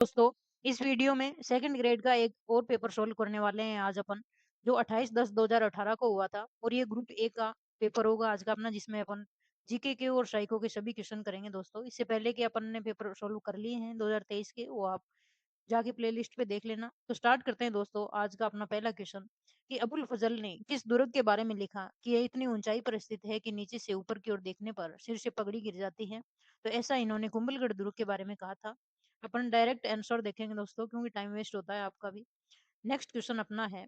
दोस्तों, इस वीडियो में सेकंड ग्रेड का एक और पेपर सोल्व करने वाले हैं आज अपन, जो 28/10/2018 को हुआ था और ये ग्रुप ए का पेपर होगा आज का अपना, जिसमें अपन जीके के और साइको के सभी क्वेश्चन करेंगे दोस्तों। इससे पहले कि अपन ने पेपर सोल्व कर लिए हैं 2023 के, वो आप जाके प्लेलिस्ट पे देख लेना। तो स्टार्ट करते हैं दोस्तों आज का अपना पहला क्वेश्चन कि अबुल फजल ने किस दुर्ग के बारे में लिखा कि यह इतनी ऊंचाई पर स्थित है कि नीचे से ऊपर की ओर देखने पर सिर से पगड़ी गिर जाती है। तो ऐसा इन्होंने कुंभलगढ़ दुर्ग के बारे में कहा था। अपन डायरेक्ट आंसर देखेंगे दोस्तों, क्योंकि टाइम वेस्ट होता है आपका भी। नेक्स्ट क्वेश्चन अपना है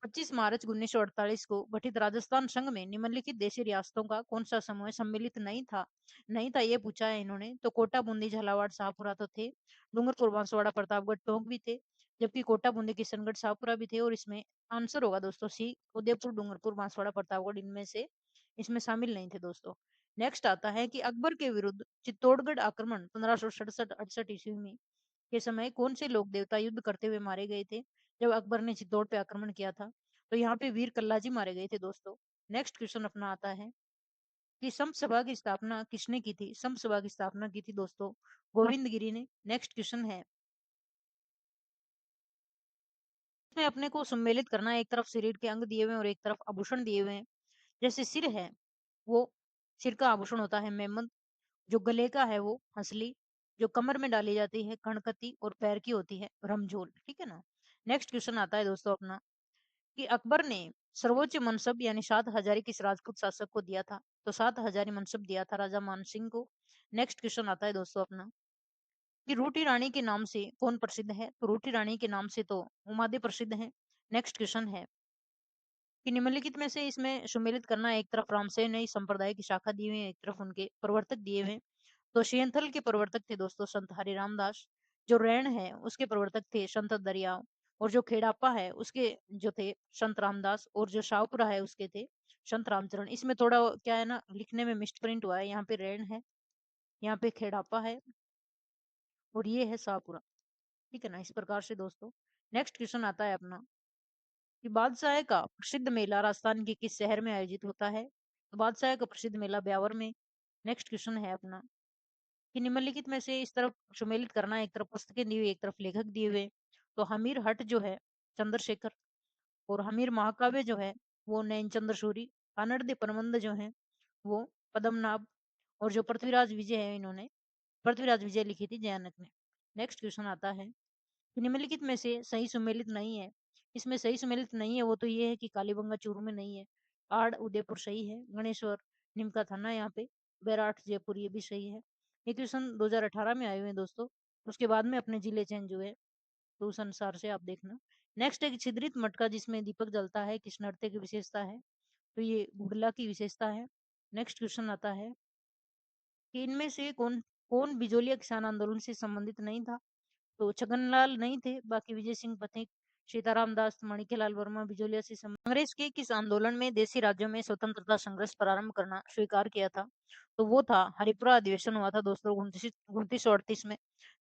25 मार्च 1948 को गठित राजस्थान संघ में निम्नलिखित देशी रियासतों का कौन सा समूह सम्मिलित नहीं था ये पूछा है इन्होंने। तो कोटा, बूंदी, झालावाड़, शाहपुरा तो थे। डूंगरपुर, बांसवाड़ा, प्रतापगढ़, टोंक भी थे। जबकि कोटा, बूंदी, किशनगढ़, शाहपुरा भी थे। और इसमें आंसर होगा दोस्तों सी, उदयपुर, डूंगरपुर, बांसवाड़ा, प्रतापगढ़ इनमें से इसमें शामिल नहीं थे दोस्तों। नेक्स्ट आता है कि अकबर के विरुद्ध चित्तौड़गढ़ आक्रमण 1567-68 ईस्वी में के समय कौन से लोग देवता युद्ध करते हुए मारे गए थे जब अकबर ने चित्तौड़ पे आक्रमण किया था। तो यहाँ पे वीर कल्लाजी मारे गए थे दोस्तों। नेक्स्ट क्वेश्चन अपना आता है कि संत सभा की स्थापना किसने की थी। संत सभा की स्थापना की थी दोस्तों गोविंद गिरी ने। नेक्स्ट क्वेश्चन है, इसमें अपने को सम्मिलित करना है, एक तरफ शरीर के अंग दिए हुए हैं और एक तरफ आभूषण दिए हुए हैं। जैसे सिर है, वो सिर का आभूषण होता है मेमन। जो गले का है वो हंसली। जो कमर में डाली जाती है कणकती, और पैर की होती है रमझोल। ठीक है ना। नेक्स्ट क्वेश्चन आता है दोस्तों अपना कि अकबर ने सर्वोच्च मनसब यानी 7 हजारी किस राजपूत शासक को दिया था। तो 7 हजारी मनसब दिया था राजा मानसिंह को। नेक्स्ट क्वेश्चन आता है दोस्तों अपना कि रोटी रानी के नाम से कौन प्रसिद्ध है। तो रोटी रानी के नाम से तो उमादे प्रसिद्ध है। नेक्स्ट क्वेश्चन है कि निम्नलिखित में से इसमें सुमेलित करना है, एक तरफ रामसेन नई संप्रदाय की शाखा दी हुई है, एक तरफ उनके प्रवर्तक दिए हुए हैं। तो शेयंथल के प्रवर्तक थे दोस्तों संत हरिराम दास। जो रैण है उसके प्रवर्तक थे संत दरियाव। और जो खेड़ापा है उसके जो थे संत रामदास। और जो शाहपुरा है उसके थे संत रामचरण। इसमें थोड़ा क्या है ना, लिखने में मिस्ट प्रिंट हुआ है। यहाँ पे रैण है, यहाँ पे खेड़ापा है, और ये है शाहपुरा। ठीक है ना, इस प्रकार से दोस्तों। नेक्स्ट क्वेश्चन आता है अपना कि बादशाह का प्रसिद्ध मेला राजस्थान के किस शहर में आयोजित होता है। तो बादशाह का प्रसिद्ध मेला ब्यावर में। नेक्स्ट क्वेश्चन है अपना कि निम्नलिखित में से इस तरफ सुमेलित करना है, एक तरफ पुस्तकें दी हुई एक तरफ लेखक दिए हुए। तो हमीर हट जो है चंद्रशेखर। और हमीर महाकाव्य जो है वो नैन चंद्र सूरी। अनर्द प्रबंध जो है वो पद्मनाभ। और जो पृथ्वीराज विजय है, इन्होंने पृथ्वीराज विजय लिखी थी जयानक ने। नेक्स्ट क्वेश्चन आता है कि निम्नलिखित में से सही सुमेलित नहीं है। इसमें सही सुमेलित नहीं है वो तो ये है कि कालीबंगा चूरू में नहीं है। आड़ उदयपुर सही है। गणेश्वर निमका थाना यहाँ पे। बैराठ जयपुर ये भी सही है। ये क्वेश्चन 2018 में आए हुए हैं दोस्तों। उसके बाद में अपने जिले चेंज हुए, तो उस अनुसार से आप देखना। नेक्स्ट है कि छिद्रित मटका जिसमें दीपक जलता है किस नृत्य की विशेषता है। तो ये गुडला की विशेषता है। नेक्स्ट क्वेश्चन आता है कि इनमें से कौन कौन बिजोलिया किसान आंदोलन से संबंधित नहीं था। तो छगनलाल नहीं थे, बाकी विजय सिंह पथिक, सीताराम दास, माणिक्यलाल वर्मा बिजोलिया से कांग्रेस के किस आंदोलन में देशी राज्यों में स्वतंत्रता संघर्ष प्रारंभ करना स्वीकार किया था। तो वो था हरिपुरा अधिवेशन हुआ था दोस्तों 2938 में।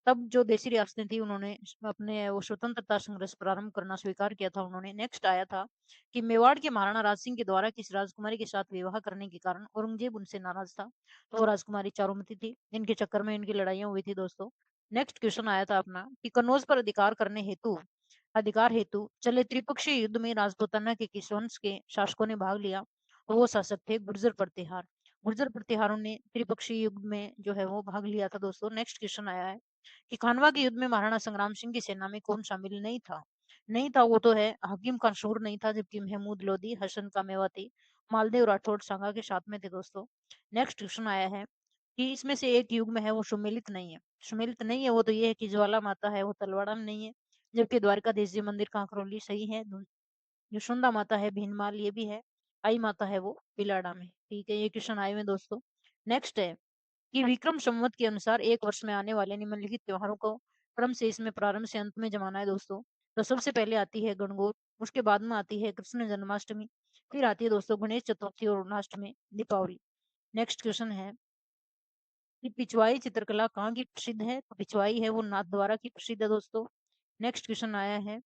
तब जो देशी रियासतें थी उन्होंने अपने वो स्वतंत्रता संघर्ष प्रारंभ करना स्वीकार किया था उन्होंने। नेक्स्ट आया था कि मेवाड़ के महाराणा राज सिंह के द्वारा किस राजकुमारी के साथ विवाह करने के कारण औरंगजेब उनसे नाराज था। तो वो राजकुमारी चारुमती थी। इनके चक्कर में इनकी लड़ाइयां हुई थी दोस्तों। नेक्स्ट क्वेश्चन आया था अपना कि कन्नौज पर अधिकार हेतु चले त्रिपक्षीय युद्ध में राजपूताना के किस वंश के शासकों ने भाग लिया। तो वो शासक थे गुर्जर प्रतिहार। गुर्जर प्रतिहारों ने त्रिपक्षीय युद्ध में जो है वो भाग लिया था दोस्तों। नेक्स्ट क्वेश्चन आया है कि खानवा के युद्ध में महाराणा संग्राम सिंह की सेना में कौन शामिल नहीं था वो तो है हकीम कंसूर नहीं था, जबकि महमूद लोधी, हसन का मेवाती, मालदेव राठौड़ सांगा के साथ में थे दोस्तों। नेक्स्ट क्वेश्चन आया है कि इसमें से एक युग में है वो सुमेलित नहीं है वो तो ये है कि ज्वाला माता है वो तलवाड़ा में नहीं है। जबकि द्वारकाधीश जी मंदिर कांकरोली सही है। जो सुंदा माता है भीनमाल ये भी है। आई माता है वो पिलाड़ा में। ठीक है, ये क्वेश्चन आए हुए दोस्तों। नेक्स्ट है कि विक्रम संवत के अनुसार एक वर्ष में आने वाले निम्नलिखित त्योहारों को क्रम से इसमें प्रारंभ से अंत में जमाना है दोस्तों। तो सबसे पहले आती है गणगौर, उसके बाद में आती है कृष्ण जन्माष्टमी, फिर आती है दोस्तों गणेश चतुर्थी और लास्ट में दीपावली। नेक्स्ट क्वेश्चन है कि पिछवाई चित्रकला कहाँ की प्रसिद्ध है। तो पिछवाई है वो नाथद्वारा की प्रसिद्ध है दोस्तों। नेक्स्ट क्वेश्चन आया है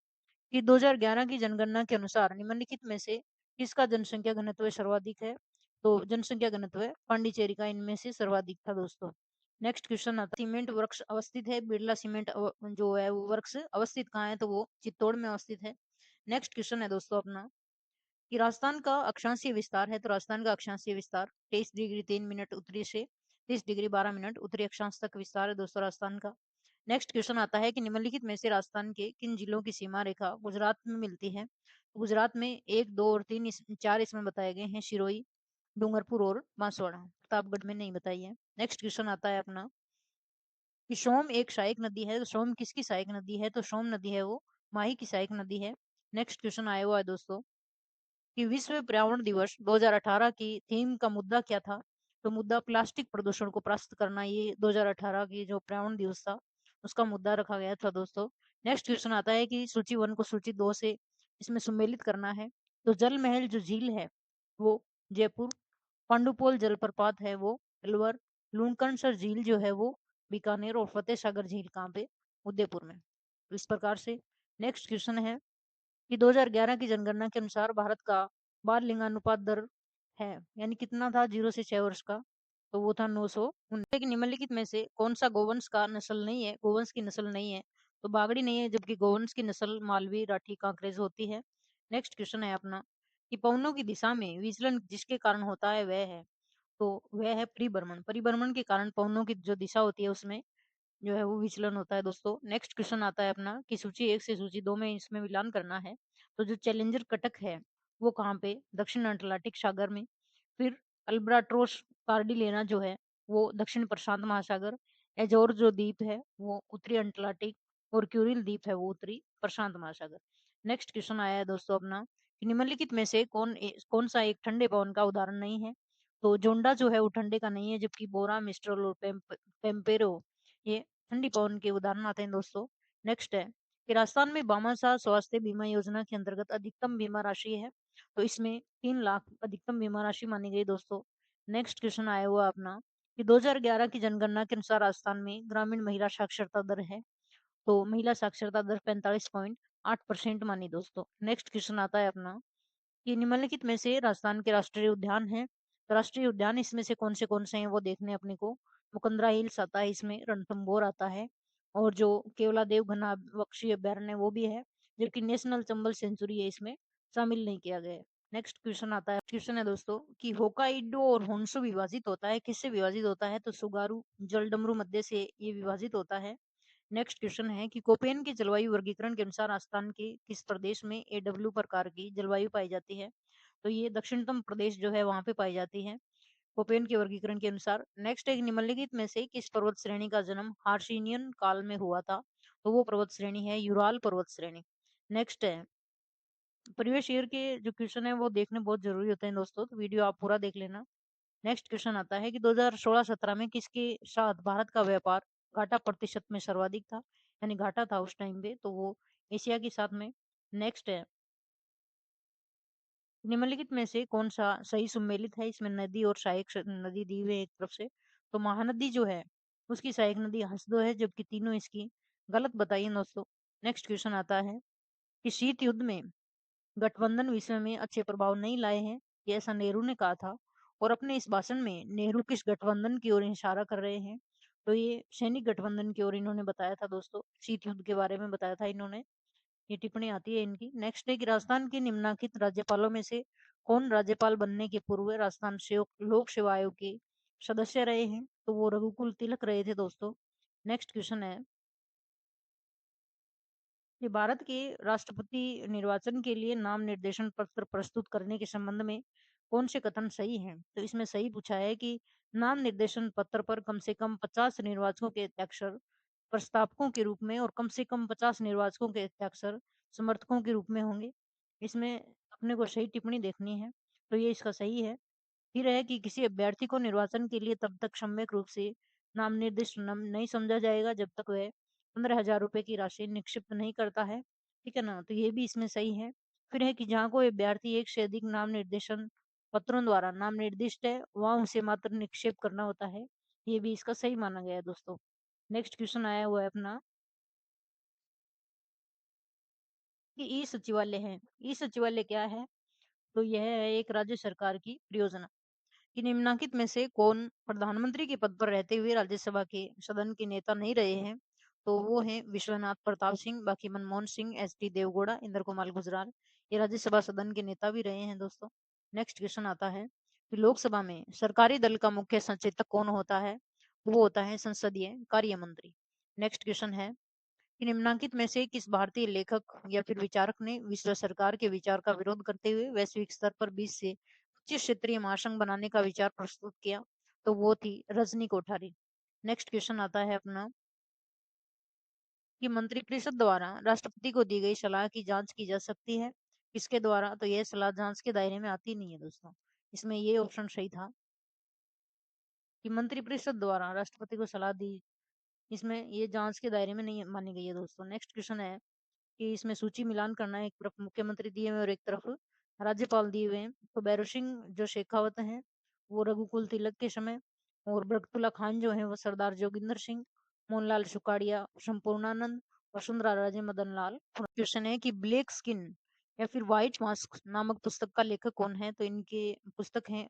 कि 2011 की जनगणना के अनुसार निम्नलिखित में से किसका जनसंख्या घनत्व सर्वाधिक है। तो जनसंख्या घनत्व पांडिचेरी का इनमें से सर्वाधिक था दोस्तों। नेक्स्ट क्वेश्चन आता है, सीमेंट वर्क्स अवस्थित है, बिरला सीमेंट जो है वो वर्क्स अवस्थित कहाँ है, तो वो चित्तौड़ में अवस्थित है। नेक्स्ट क्वेश्चन है दोस्तों अपना कि राजस्थान का अक्षांशीय विस्तार है, तो राजस्थान का अक्षांशीय विस्तार 23 डिग्री 3 मिनट उत्तरी से 30 डिग्री 12 मिनट उत्तरी अक्षांश तक विस्तार है दोस्तों राजस्थान का। नेक्स्ट क्वेश्चन आता है कि निम्नलिखित में से राजस्थान के किन जिलों की सीमा रेखा गुजरात में मिलती है, तो गुजरात में 1, 2 और 3 4 इसमें बताए गए हैं, सिरोही, डूंगरपुर और बांसवाड़ा, प्रतापगढ़ में नहीं बताई है। नेक्स्ट क्वेश्चन आता है अपना कि सोम एक सहायक नदी है, तो सोम किसकी सहायक नदी है, तो सोम नदी है वो माही की सहायक नदी है। नेक्स्ट क्वेश्चन आया हुआ है दोस्तों कि विश्व पर्यावरण दिवस 2018 की थीम का मुद्दा क्या था, तो मुद्दा प्लास्टिक प्रदूषण को परास्त करना, ये 2018 की जो पर्यावरण दिवस था उसका मुद्दा रखा गया था दोस्तों। नेक्स्ट क्वेश्चन आता है कि सूची 1 को सूची 2 से इसमें सम्मिलित करना है, तो जल महल जो झील है वो जयपुर, पांडुपोल जलप्रपात है वो अलवर, लूणकरसर झील जो है वो बीकानेर और फतेह सागर झील कहाँ पे, उदयपुर में। तो इस प्रकार से नेक्स्ट क्वेश्चन है कि 2011 की जनगणना के अनुसार भारत का बाल लिंगानुपात दर है, यानी कितना था 0 से 6 वर्ष का, तो वो था 900। लेकिन निम्नलिखित में से कौन सा गोवंश का नस्ल नहीं है, गोवंश की नस्ल नहीं है, तो बागड़ी नहीं है, जबकि गोवंश की नस्ल मालवी, राठी, कांकरेज होती है। नेक्स्ट क्वेश्चन है अपना कि पवनों की दिशा में विचलन जिसके कारण होता है वह है, तो वह है परिभ्रमण। परिभ्रमण के कारण पवनों की जो दिशा होती है उसमें जो है वो विचलन होता है दोस्तों। नेक्स्ट क्वेश्चन आता है अपना कि सूची 1 से सूची 2 में इसमें मिलान करना है, तो जो चैलेंजर कटक है वो कहाँ पे, दक्षिण अटलांटिक सागर में। फिर अल्ब्राट्रोस कार्डिलेना जो है वो दक्षिण प्रशांत महासागर, एजोर जो द्वीप है वो उत्तरी अटलांटिक, और क्यूरिल द्वीप है वो उत्तरी प्रशांत महासागर। नेक्स्ट क्वेश्चन आया है दोस्तों अपना कि निम्नलिखित में से कौन सा एक ठंडे पवन का उदाहरण नहीं है, तो जोंडा जो है वो ठंडे का नहीं है, जबकि बोरा, मिस्ट्रल और पेम्पेरो ये ठंडी पवन के उदाहरण आते हैं दोस्तों। नेक्स्ट है कि राजस्थान में बामासा स्वास्थ्य बीमा योजना के अंतर्गत अधिकतम बीमा राशि है, तो इसमें 3 लाख अधिकतम बीमा राशि मानी गई दोस्तों। नेक्स्ट क्वेश्चन आया हुआ अपना कि 2011 की जनगणना के अनुसार राजस्थान में ग्रामीण महिला साक्षरता दर है, तो महिला साक्षरता दर 45.8% मानी दोस्तों। नेक्स्ट क्वेश्चन आता है अपना कि निम्नलिखित में से राजस्थान के राष्ट्रीय उद्यान है, तो राष्ट्रीय उद्यान इसमें से कौन से हैं वो देखने अपने को। मुकंदरा हिल्स आता है इसमें, रणथंभौर आता है, और जो केवलादेव घना पक्षी अभ्यारण्य है वो भी है, जबकि नेशनल चंबल सेंचुरी है इसमें शामिल नहीं किया गया है। नेक्स्ट क्वेश्चन आता है, क्वेश्चन है दोस्तों कि होकाइडो और होन्शु विभाजित होता है, किससे विभाजित होता है, तो सुगारू जलडमरू मध्य से ये विभाजित होता है। नेक्स्ट क्वेश्चन है कि कोपेन के जलवायु वर्गीकरण के अनुसार राजस्थान के किस प्रदेश में एडब्ल्यू प्रकार की जलवायु पाई जाती है, तो ये दक्षिणतम प्रदेश जो है वहां पे पाई जाती है कोपेन के वर्गीकरण के अनुसार। नेक्स्ट एक निम्नलिखित में से किस पर्वत श्रेणी का जन्म हार्शिनियन काल में हुआ था, तो वो पर्वत श्रेणी है यूराल पर्वत श्रेणी। नेक्स्ट है परिवेश ईयर के जो क्वेश्चन है वो देखने बहुत जरूरी होते हैं दोस्तों, तो वीडियो आप पूरा देख लेना। नेक्स्ट क्वेश्चन आता है कि 2016-17 में किसके साथ भारत का व्यापार घाटा प्रतिशत में सर्वाधिक था, यानी घाटा था उस टाइम पे, तो वो एशिया के साथ में। नेक्स्ट है निम्नलिखित में से कौन सा सही सुमेलित है, इसमें नदी और सहायक नदी दी हुई है एक तरफ से, तो महानदी जो है उसकी सहायक नदी हसदो है, जबकि तीनों इसकी गलत बताइए दोस्तों। नेक्स्ट क्वेश्चन आता है कि शीत युद्ध में गठबंधन विषय में अच्छे प्रभाव नहीं लाए हैं, ये ऐसा नेहरू ने कहा था, और अपने इस भाषण में नेहरू किस गठबंधन की ओर इशारा कर रहे हैं, तो ये सैनिक गठबंधन की ओर इन्होंने बताया था दोस्तों, शीत युद्ध के बारे में बताया था इन्होंने, ये टिप्पणी आती है इनकी। नेक्स्ट है कि राजस्थान के निम्नलिखित राज्यपालों में से कौन राज्यपाल बनने के पूर्व राजस्थान से लोक सेवा आयोग के सदस्य रहे हैं, तो वो रघुकुल तिलक रहे थे दोस्तों। नेक्स्ट क्वेश्चन है कि भारत के राष्ट्रपति निर्वाचन के लिए नाम निर्देशन पत्र प्रस्तुत करने के संबंध में कौन से कथन सही हैं, तो इसमें सही पूछा है कि नाम निर्देशन पत्र पर कम से कम 50 निर्वाचकों के हस्ताक्षर प्रस्तावकों के रूप में और कम से कम 50 निर्वाचकों के हस्ताक्षर समर्थकों के रूप में होंगे। इसमें अपने को सही टिप्पणी देखनी है, तो ये इसका सही है। फिर है कि किसी अभ्यर्थी को निर्वाचन के लिए तब तक सम्यक रूप से नाम निर्दिष्ट नहीं समझा जाएगा जब तक वह 15,000 रुपए की राशि निक्षिप्त नहीं करता है, ठीक है ना, तो ये भी इसमें सही है। फिर है कि जहाँ कोई अभ्यर्थी एक से अधिक नाम निर्देशन पत्रों द्वारा नाम निर्दिष्ट है वहां उसे मात्र निक्षेप करना होता है, ये भी इसका सही माना गया है दोस्तों। नेक्स्ट क्वेश्चन आया हुआ है अपना कि ई सचिवालय है, ई सचिवालय क्या है, तो यह है एक राज्य सरकार की परियोजना, कि निम्नलिखित में से कौन प्रधानमंत्री के पद पर रहते हुए राज्यसभा के सदन के नेता नहीं रहे हैं? तो वो हैं विश्वनाथ प्रताप सिंह, बाकी मनमोहन सिंह, एस टी देवगौड़ा, इंद्र कुमार गुजराल। ये राज्यसभा सदन के नेता भी रहे हैं दोस्तों। नेक्स्ट क्वेश्चन आता है कि लोकसभा में सरकारी दल का मुख्य सचेतक कौन होता है? वो होता है संसदीय कार्य मंत्री। नेक्स्ट क्वेश्चन है कि निम्नलिखित में से किस भारतीय लेखक या फिर विचारक ने विश्व सरकार के विचार का विरोध करते हुए वैश्विक स्तर पर 20 से 25 क्षेत्रीय महासंघ बनाने का विचार प्रस्तुत किया? तो वो थी रजनी कोठारी। नेक्स्ट क्वेश्चन आता है अपना कि मंत्रिपरिषद द्वारा राष्ट्रपति को दी गई सलाह की जांच की जा सकती है किसके द्वारा? तो यह सलाह जांच के दायरे में आती नहीं है दोस्तों। इसमें ये ऑप्शन सही था कि मंत्रिपरिषद द्वारा राष्ट्रपति को सलाह दी, इसमें ये जांच के दायरे में नहीं मानी गई है दोस्तों। नेक्स्ट क्वेश्चन है कि इसमें सूची मिलान करना है, एक तरफ मुख्यमंत्री दिए हुए और एक तरफ राज्यपाल दिए हुए हैं। तो बैरू सिंह जो शेखावत हैं वो रघुकुल तिलक के समय, और बरकतुल्ला खान जो है वो सरदार जोगिंदर सिंह, मोहनलाल सुखाड़िया, संपूर्णानंद, वसुंधरा राजे मदन लाल। क्वेश्चन है कि ब्लैक स्किन या फिर व्हाइट मास्क नामक पुस्तक का लेखक कौन है? तो इनके पुस्तक है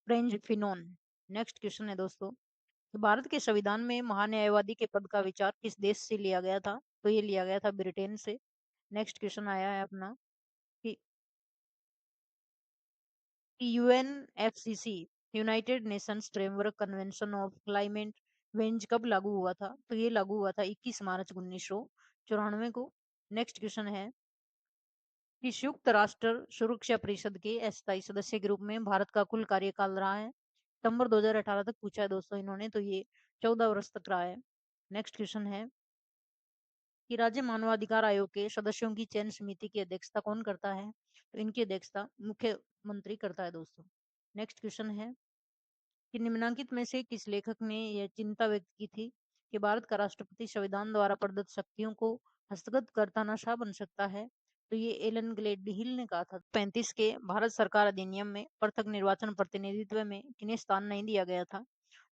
फ्रेंच फिनोन। नेक्स्ट क्वेश्चन है दोस्तों, तो भारत के संविधान में महान्यायवादी के पद का विचार किस देश से लिया गया था? तो ये लिया गया था ब्रिटेन से। नेक्स्ट क्वेश्चन आया है अपना कि UNFCCC United Nations framework convention of climate change कब लागू हुआ था? तो ये लागू हुआ था 21 मार्च 1994 को। नेक्स्ट क्वेश्चन है कि संयुक्त राष्ट्र सुरक्षा परिषद के अस्थायी सदस्य के रूप में भारत का कुल कार्यकाल रहा है? सितंबर 2018 तक पूछा है दोस्तों इन्होंने, तो ये 14 वर्ष तक रहा है। नेक्स्ट क्वेश्चन है कि राज्य मानवाधिकार आयोग के सदस्यों की चयन समिति की अध्यक्षता कौन करता है? तो इनकी अध्यक्षता मुख्यमंत्री करता है दोस्तों। नेक्स्ट क्वेश्चन है कि निम्नलिखित में से किस लेखक ने यह चिंता व्यक्त की थी कि भारत का राष्ट्रपति संविधान द्वारा प्रदत्त शक्तियों को हस्तगत करता नशा बन सकता है? तो ये एलन ग्लेडहिल ने कहा था। 35 के भारत सरकार अधिनियम में पृथक निर्वाचन प्रतिनिधित्व में किन्हें स्थान नहीं दिया गया था?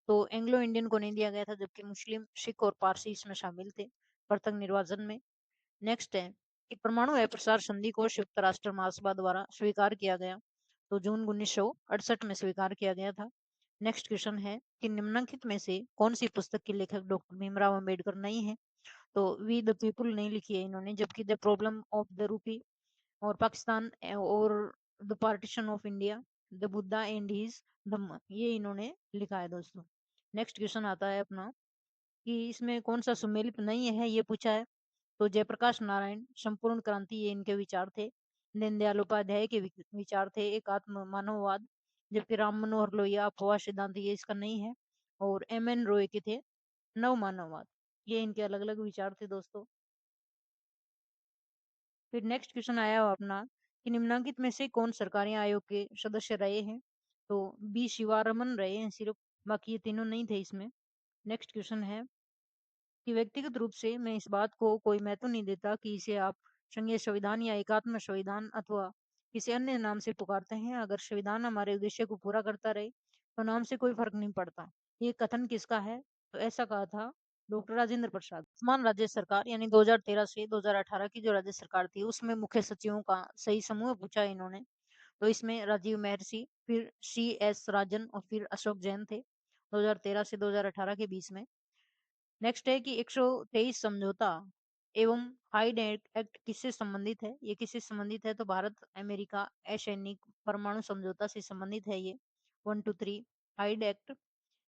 तो एंग्लो इंडियन को नहीं दिया गया था, जबकि मुस्लिम, सिख और पारसी इसमें शामिल थे पृथक निर्वाचन में। नेक्स्ट है कि परमाणु अप्रसार संधि को संयुक्त राष्ट्र महासभा द्वारा स्वीकार किया गया? तो जून 1968 में स्वीकार किया गया था। नेक्स्ट क्वेश्चन है कि निम्नलिखित में से कौन सी पुस्तक के लेखक डॉक्टर भीमराव अंबेडकर नहीं है? तो वी द पीपुल नहीं लिखी है इन्होंने, जबकि the problem of the rupee और पाकिस्तान और the partition of India, the Buddha and his Dhamma, ये इन्होंने लिखा है दोस्तों। नेक्स्ट क्वेश्चन आता है अपना कि इसमें कौन सा सुमेलित नहीं है, ये पूछा है। तो जयप्रकाश नारायण, संपूर्ण क्रांति, ये इनके विचार थे। दीनदयाल उपाध्याय के विचार थे एकात्म मानववाद, जबकि राम मनोहर लोहिया अफवाह सिद्धांत, ये इसका नहीं है। और एम एन रॉय के थे नव मानववाद। ये इनके अलग अलग विचार थे दोस्तों। फिर नेक्स्ट क्वेश्चन आया हो अपना कि निम्नलिखित में से कौन सरकारी आयोग के सदस्य रहे हैं? तो बी शिवारमन रहे हैं सिर्फ, बाकी ये तीनों नहीं थे इसमें। नेक्स्ट क्वेश्चन है कि व्यक्तिगत रूप से मैं इस बात को कोई महत्व नहीं देता कि इसे आप संघीय संविधान या एकात्म संविधान अथवा किसी अन्य नाम से पुकारते हैं। अगर संविधान हमारे उद्देश्य को पूरा करता रहे तो नाम से कोई फर्क नहीं पड़ता। ये कथन किसका है? तो ऐसा कहा था डॉक्टर राजेंद्र प्रसाद। वर्तमान राज्य सरकार यानी 2013 से 2018 की जो राज्य सरकार थी उसमें मुख्य सचिवों का सही समूह पूछा है इन्होंने। तो इसमें राजीव महर्षि, फिर सी एस राजन और फिर अशोक जैन थे 2013 से 2018 के बीच में। नेक्स्ट है कि 123 समझौता एवं हाइड एक्ट किससे संबंधित है? ये किससे संबंधित है? तो भारत अमेरिका असैनिक परमाणु समझौता से संबंधित है ये 123 हाइड एक्ट।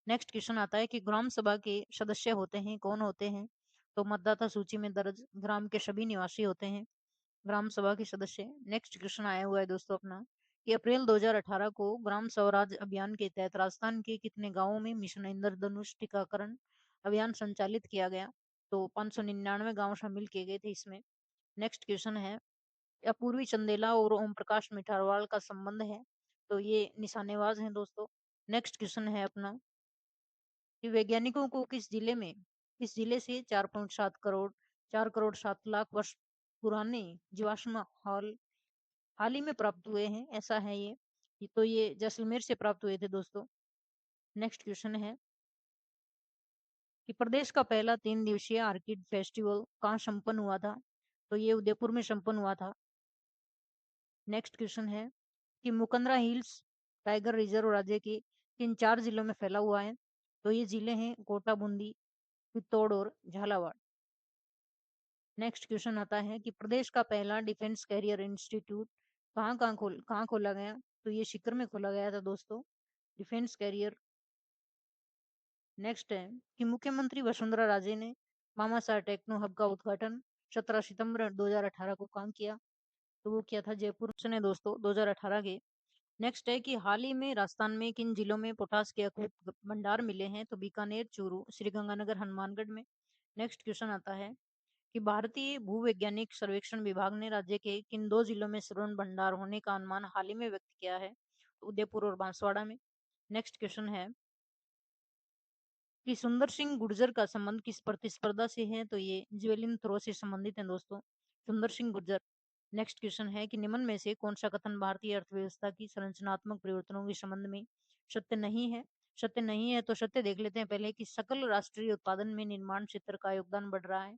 नेक्स्ट क्वेश्चन आता है कि ग्राम सभा के सदस्य होते हैं कौन होते हैं? तो मतदाता सूची में दर्ज ग्राम के सभी निवासी होते हैं ग्राम सभा के सदस्य। नेक्स्ट क्वेश्चन आया हुआ है दोस्तों अपना कि अप्रैल 2018 को ग्राम स्वराज अभियान के तहत राजस्थान के कितने गांवों में मिशन इंद्रधनुष टीकाकरण अभियान संचालित किया गया? तो 599 गांव शामिल किए गए थे इसमें। नेक्स्ट क्वेश्चन है अपूर्वी चंदेला और ओम प्रकाश मिठारवाल का संबंध है? तो ये निशानेबाज हैं दोस्तों। नेक्स्ट क्वेश्चन है अपना कि वैज्ञानिकों को किस जिले से 4.7 करोड़ 4 करोड़ 7 लाख वर्ष पुराने जीवाश्म हाल ही में प्राप्त हुए हैं? ऐसा है ये तो ये जैसलमेर से प्राप्त हुए थे दोस्तों। नेक्स्ट क्वेश्चन है कि प्रदेश का पहला 3 दिवसीय आर्किड फेस्टिवल कहाँ संपन्न हुआ था? तो ये उदयपुर में संपन्न हुआ था। नेक्स्ट क्वेश्चन है कि मुकंदरा हिल्स टाइगर रिजर्व राज्य के किन 4 जिलों में फैला हुआ है? तो ये जिले हैं कोटा, बूंदी, चित्तौड़ और झालावाड़। नेक्स्ट क्वेश्चन आता है कि प्रदेश का पहला डिफेंस कैरियर इंस्टीट्यूट कहाँ खोला गया? तो ये सीकर में खोला गया था दोस्तों, डिफेंस कैरियर। नेक्स्ट है कि मुख्यमंत्री वसुंधरा राजे ने मामासार टेक्नो हब का उद्घाटन 17 सितंबर 2018 को कहाँ किया? तो वो किया था जयपुर ने दोस्तों 2018 के। नेक्स्ट है कि हाल ही में राजस्थान में किन जिलों में पोटास के अखूट भंडार मिले हैं? तो बीकानेर, चूरू, श्रीगंगानगर, हनुमानगढ़ में। नेक्स्ट क्वेश्चन आता है कि भारतीय भूवैज्ञानिक सर्वेक्षण विभाग ने राज्य के किन 2 जिलों में स्वर्ण भंडार होने का अनुमान हाल ही में व्यक्त किया है? तो उदयपुर और बांसवाड़ा में। नेक्स्ट क्वेश्चन है कि सुंदर सिंह गुर्जर का संबंध किस प्रतिस्पर्धा से है? तो ये ज्वेलिन थ्रो से संबंधित है दोस्तों, सुंदर सिंह गुर्जर। नेक्स्ट क्वेश्चन है कि निम्न में से कौन सा कथन भारतीय अर्थव्यवस्था की संरचनात्मक परिवर्तनों के संबंध में सत्य नहीं है? सत्य नहीं है तो सत्य देख लेते हैं पहले कि सकल राष्ट्रीय उत्पादन में निर्माण क्षेत्र का योगदान बढ़ रहा है।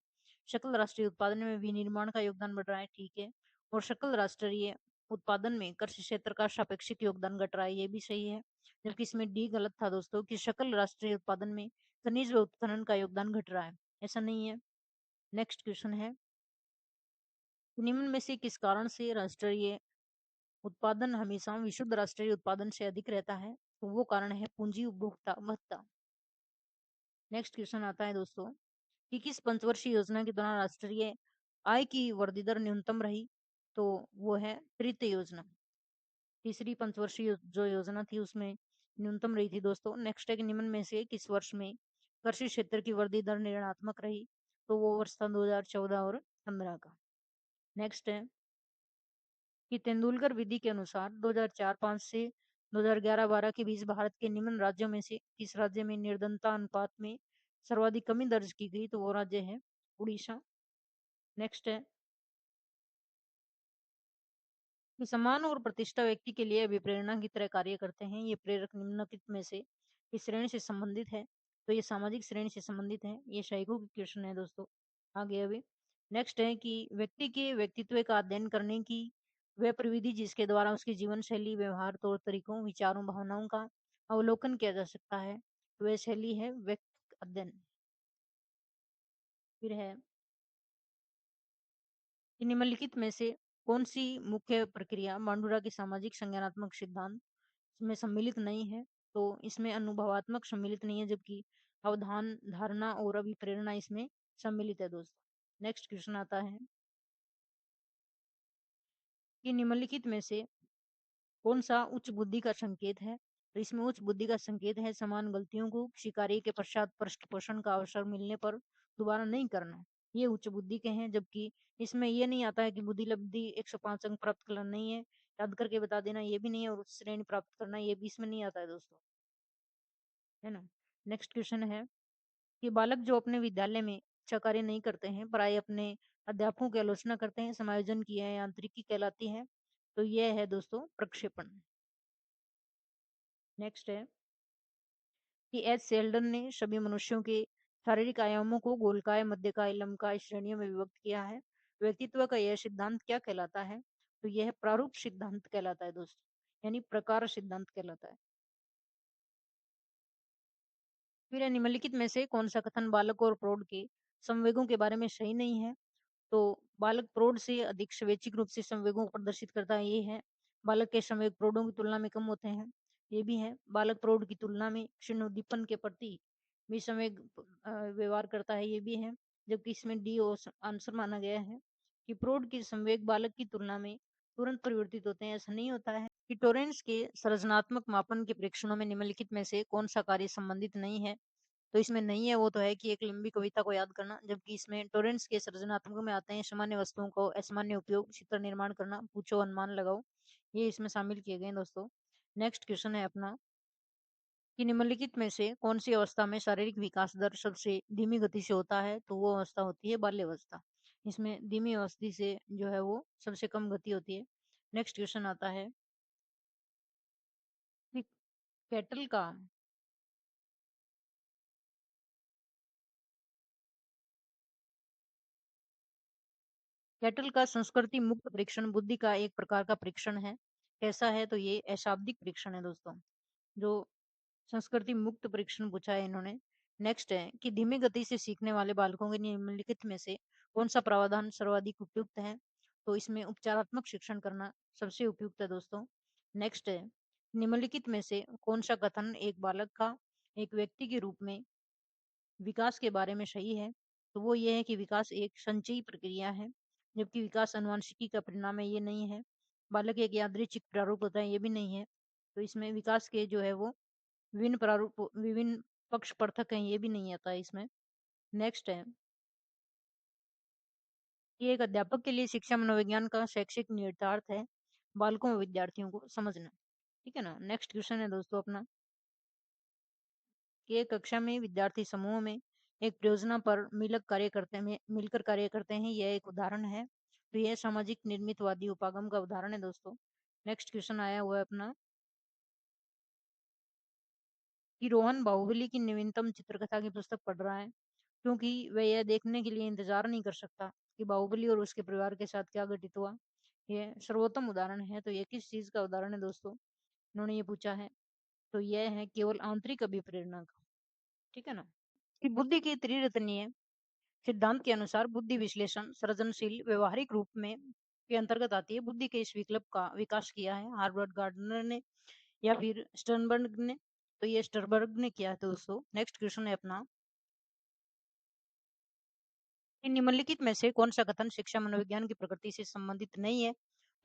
सकल राष्ट्रीय उत्पादन में विनिर्माण का योगदान बढ़ रहा है, ठीक है। और सकल राष्ट्रीय उत्पादन में कृषि क्षेत्र का सापेक्षिक योगदान घट रहा है, ये भी सही है। जबकि इसमें डी गलत था दोस्तों कि सकल राष्ट्रीय उत्पादन में खनिज व उत्खनन का योगदान घट रहा है, ऐसा नहीं है। नेक्स्ट क्वेश्चन है निम्न में से किस कारण से राष्ट्रीय उत्पादन हमेशा विशुद्ध राष्ट्रीय उत्पादन से अधिक रहता है? तो वो कारण है पूंजी उपभोक्ता भत्ता। नेक्स्ट क्वेश्चन आता है दोस्तों कि किस पंचवर्षीय योजना के दौरान राष्ट्रीय आय की वृद्धि दर न्यूनतम रही? तो वो है तृतीय योजना। तीसरी पंचवर्षीय जो योजना थी उसमें न्यूनतम रही थी दोस्तों। नेक्स्ट है कि निम्न में से किस वर्ष में कृषि क्षेत्र की वृद्धि दर ऋणात्मक रही? तो वो वर्ष था 2014 और 15 का। नेक्स्ट है कि तेंदुलकर विधि के अनुसार 2004-5 से 2011-12 के बीच भारत के निम्न राज्यों में से किस राज्य में निर्धनता अनुपात में सर्वाधिक कमी दर्ज की गई? तो वो राज्य है उड़ीसा। नेक्स्ट है कि सम्मान और प्रतिष्ठा व्यक्ति के लिए अभिप्रेरणा की तरह कार्य करते हैं। ये प्रेरक निम्नलिखित में से किस श्रेणी से संबंधित है? तो ये सामाजिक श्रेणी से संबंधित है। ये शाइको की क्वेश्चन है दोस्तों। आगे अभी नेक्स्ट है कि व्यक्ति के व्यक्तित्व का अध्ययन करने की वह प्रविधि जिसके द्वारा उसकी जीवन शैली, व्यवहार, तौर तरीकों, विचारों, भावनाओं का अवलोकन किया जा सकता है, तो वह शैली है व्यक्ति अध्ययन। फिर है कि निम्नलिखित में से कौन सी मुख्य प्रक्रिया मांडुरा के सामाजिक संज्ञानात्मक सिद्धांत में सम्मिलित नहीं है? तो इसमें अनुभवात्मक सम्मिलित नहीं है, जबकि अवधान, धारणा और अभिप्रेरणा इसमें सम्मिलित है दोस्तों। नेक्स्ट क्वेश्चन आता है कि निम्नलिखित में से कौन सा उच्च बुद्धि का संकेत है? तो इसमें उच्च बुद्धि का संकेत है समान गलतियों को स्वीकार्य के पश्चात पृष्ठपोषण का अवसर मिलने पर दोबारा नहीं करना। ये उच्च बुद्धि के हैं, जबकि इसमें ये नहीं आता है कि बुद्धि लब्धि 105 अंक प्राप्त करना नहीं है, याद करके बता देना ये भी नहीं है, और उच्च श्रेणी प्राप्त करना ये भी इसमें नहीं आता है दोस्तों, है ना। नेक्स्ट क्वेश्चन है कि बालक जो अपने विद्यालय में अच्छा कार्य नहीं करते हैं, प्राय अपने अध्यापकों की आलोचना करते हैं, समायोजन की है यांत्रिकी कहलाती है। तो यह है दोस्तों प्रक्षेपण। नेक्स्ट है कि एच सेल्डन ने सभी मनुष्यों के शारीरिक आयामों को गोलकाय, मध्यकाय, लंबकाय श्रेणियों में विभक्त किया है। व्यक्तित्व का यह सिद्धांत क्या कहलाता है? तो यह प्रारूप सिद्धांत कहलाता है दोस्तों, यानी प्रकार सिद्धांत कहलाता है। फिर निम्नलिखित में से कौन सा कथन बालक और प्रौढ़ के संवेगों के बारे में सही नहीं है? तो बालक प्रौढ़ से अधिक स्वैच्छिक रूप से संवेगों को प्रदर्शित करता है, ये है। बालक के संवेग प्रौढ़ों की तुलना में कम होते हैं, ये भी है। बालक प्रौढ़ की तुलना में क्षीण उद्दीपन के प्रति भी संवेग व्यवहार करता है, ये भी है। जबकि इसमें डी आंसर माना गया है कि प्रौढ़ के संवेग बालक की तुलना में तुरंत परिवर्तित होते हैं, ऐसा नहीं होता है। कि टोरेंस के संरचनात्मक मापन के परीक्षणों में निम्नलिखित में से कौन सा कार्य संबंधित नहीं है? तो इसमें नहीं है वो तो है कि एक लंबी कविता को याद करना, जबकि इसमें टोरेंस के सृजनात्मक में आते हैं सामान्य वस्तुओं को असामान्य उपयोग, चित्र निर्माण करना, पूछो, अनुमान लगाओ, ये इसमें शामिल किए गए हैं दोस्तों। नेक्स्ट क्वेश्चन है अपना कि निम्नलिखित में से कौन सी अवस्था में शारीरिक विकास दर सबसे धीमी गति से होता है? तो वो अवस्था होती है बाल्यावस्था। इसमें धीमी अवस्थी से जो है वो सबसे कम गति होती है। नेक्स्ट क्वेश्चन आता है कि कैटल का कैटल का संस्कृति मुक्त परीक्षण बुद्धि का एक प्रकार का परीक्षण है। कैसा है? तो ये अशाब्दिक परीक्षण है दोस्तों। जो संस्कृति मुक्त परीक्षण पूछा है इन्होंने। नेक्स्ट है कि धीमी गति से सीखने वाले बालकों के निम्नलिखित में से कौन-सा प्रावधान सर्वाधिक उपयुक्त है? तो इसमें उपचारात्मक शिक्षण करना सबसे उपयुक्त है दोस्तों। नेक्स्ट है, निम्नलिखित में से कौन-सा कथन एक बालक का एक व्यक्ति के रूप में विकास के बारे में सही है? तो वो ये है कि विकास एक संचयी प्रक्रिया है, जबकि विकास आनुवंशिकी का परिणाम है, ये नहीं है। बालक एक यादृच्छिक प्रारूप होता है, ये भी नहीं है। तो इसमें विकास के जो है वो विभिन्न पक्ष पर्थक हैं, ये भी नहीं आता है इसमें। नेक्स्ट है कि एक अध्यापक के लिए शिक्षा मनोविज्ञान का शैक्षिक निहितार्थ है, बालकों व विद्यार्थियों को समझना। ठीक है ना? नेक्स्ट क्वेश्चन है दोस्तों अपना कि एक कक्षा में विद्यार्थी समूह में एक परियोजना पर मिलकर कार्य करते हैं, यह एक उदाहरण है। तो यह सामाजिक निर्मितवादी उपागम का उदाहरण है दोस्तों। नेक्स्ट क्वेश्चन आया हुआ है अपना कि रोहन बाहुबली की नवीनतम चित्रकथा की पुस्तक पढ़ रहा है, क्योंकि वह यह देखने के लिए इंतजार नहीं कर सकता कि बाहुबली और उसके परिवार के साथ क्या घटित हुआ। यह सर्वोत्तम उदाहरण है। तो ये किस चीज का उदाहरण है दोस्तों? उन्होंने ये पूछा है। तो यह है केवल आंतरिक अभिप्रेरणा का। ठीक है ना? कि बुद्धि की त्रिरत्नीय सिद्धांत के अनुसार बुद्धि विश्लेषण सृजनशील व्यवहारिक रूप में के अंतर्गत आती है। बुद्धि के इस विकल्प का विकास किया है हार्वर्ड गार्डनर ने या फिर स्टर्नबर्ग ने। तो ये स्टर्नबर्ग ने किया है दोस्तों। नेक्स्ट क्वेश्चन है अपना कि निम्नलिखित में से कौन सा कथन शिक्षा मनोविज्ञान की प्रकृति से संबंधित नहीं है?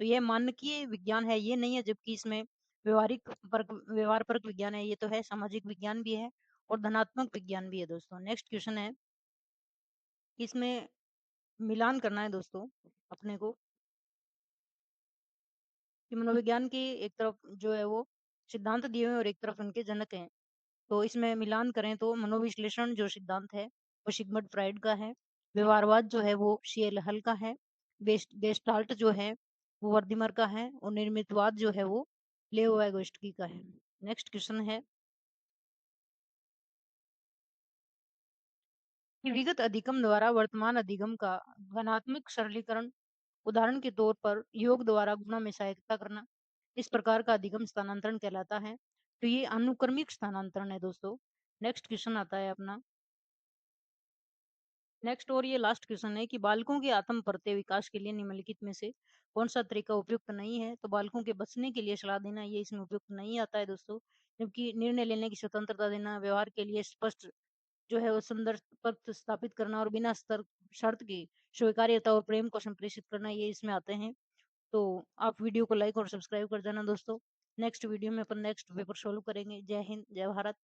तो यह मानकीय विज्ञान है, ये नहीं है, जबकि इसमें व्यवहार परक विज्ञान है, ये तो है। सामाजिक विज्ञान भी है और धनात्मक विज्ञान भी है दोस्तों। नेक्स्ट क्वेश्चन है कि इसमें मिलान करना है दोस्तों अपने को कि मनोविज्ञान की एक तरफ जो है वो सिद्धांत दिए हुए हैं और एक तरफ उनके जनक हैं। तो इसमें मिलान करें तो मनोविश्लेषण जो सिद्धांत है वो सिगमंड फ्राइड का है। व्यवहारवाद जो है वो सीएल हल का है। गेस्टाल्ट जो है वो वर्दीमर का है और निर्मितवाद जो है वो लेओ वाइगोस्की का है। नेक्स्ट क्वेश्चन है कि विगत अधिगम द्वारा वर्तमान अधिगम का घनात्मक सरलीकरण, उदाहरण के तौर पर योग द्वारा गुणा में सहायता करना, इस प्रकार का अधिगम स्थानांतरण कहलाता है। तो ये अनुक्रमिक स्थानांतरण है दोस्तों। नेक्स्ट क्वेश्चन आता है अपना नेक्स्ट और ये लास्ट क्वेश्चन है कि बालकों के आत्म परते विकास के लिए निम्नलिखित में से कौन सा तरीका उपयुक्त नहीं है? तो बालकों के बचने के लिए सलाह देना ये इसमें उपयुक्त नहीं आता है दोस्तों। जबकि निर्णय लेने की स्वतंत्रता देना, व्यवहार के लिए स्पष्ट जो है वो संदर्भ पथ स्थापित करना और बिना शर्त की स्वीकार्यता और प्रेम को संप्रेषित करना, ये इसमें आते हैं। तो आप वीडियो को लाइक और सब्सक्राइब कर देना दोस्तों। नेक्स्ट वीडियो में अपन नेक्स्ट पेपर सोल्व करेंगे। जय हिंद, जय भारत।